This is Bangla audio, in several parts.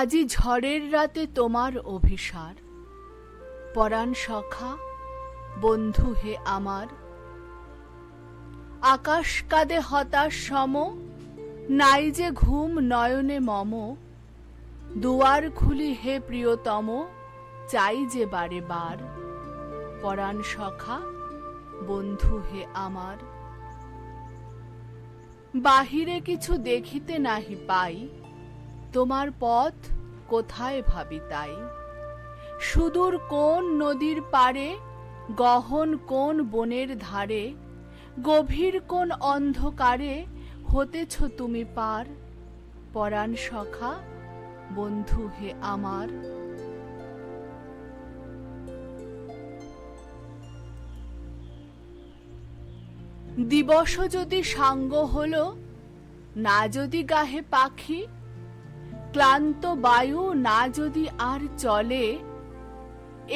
আজি ঝড়ের রাতে তোমার অভিসার, পরাণ সখা বন্ধু হে আমার। আকাশ কাঁদে হতাশ সম, নাই যে ঘুম নয়নে মম। দুয়ার খুলি হে প্রিয়তম, চাই যে বারে বার। পরাণ সখা বন্ধু হে আমার। বাহিরে কিছু দেখিতে নাহি পাই, তোমার পথ কোথায় ভাবি তাই। সুদূর কোন নদীর পারে, গহন কোন বনের ধারে, গভীর কোন অন্ধকারে হতেছ তুমি পার। পরাণ সখা বন্ধু হে আমার। দিবস যদি সাঙ্গ হলো, না যদি গাহে পাখি, ক্লান্ত বায়ু না যদি আর চলে,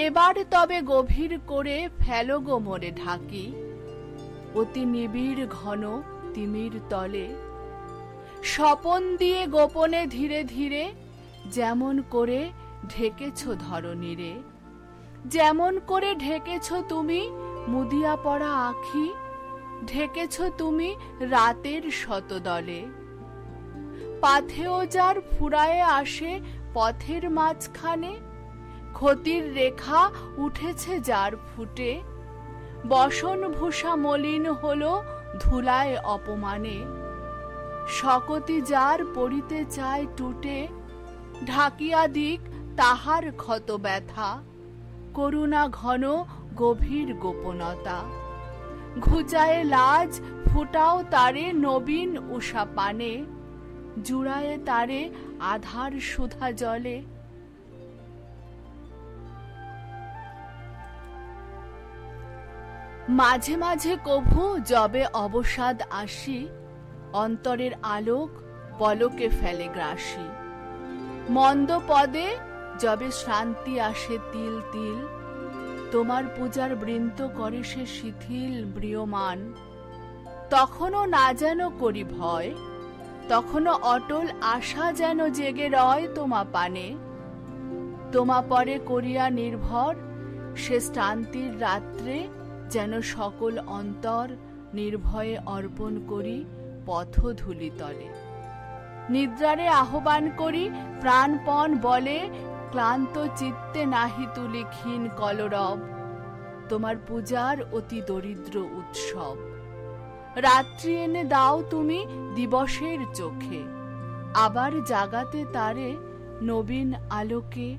এবার তবে গভীর করে ফেলো গো মোরে ঢাকি, অতি নিবিড় ঘন তিমির তলে। স্বপন দিয়ে গোপনে ধীরে ধীরে, যেমন করে ঢেকেছ ধরণীরে, যেমন করে ঢেকেছ তুমি মুদিয়া পড়া আখি, ঢেকেছ তুমি রাতের শতদলে। পাথেও যার ফুরায়ে আসে পথের মাঝখানে, ক্ষতির রেখা উঠেছে যার ফুটে, বসন ভূষা মলিন হলো ধুলায় অপমানে। শকতি যার পড়িতে চায় টুটে, ঢাকিয়া দিক তাহার ক্ষত ব্যথা, করুণা ঘন গভীর গোপনতা। ঘুচায়ে লাজ ফুটাও তারে নবীন উষা পানে, জুড়ায়ে তারে আধার সুধা জলে। মাঝে মাঝে কভু যবে অবসাদ আসি, অন্তরের আলোক পলকে ফেলে গ্রাসী। মন্দ পদে যবে শান্তি আসে তিল তিল, তোমার পূজার বৃন্ত করে সে শিথিল ম্রিয়মান। তখনও না যেন করি ভয়, তখনও অটল আশা যেন জেগে রয় তোমা পানে। তোমা পরে করিয়া নির্ভর সে শান্তির রাত্রে, যেন সকল অন্তর নির্ভয়ে অর্পণ করি পথধূলি তলে। নিদ্রারে আহ্বান করি প্রাণপণ বলে, ক্লান্ত চিত্তে নাহি তুলি ক্ষীণ কলরব। তোমার পূজার অতি দরিদ্র উৎসব। রাত্রি এনে দাও তুমি দিবসের চোখে, আবার জাগাতে তারে নবীন আলোকে।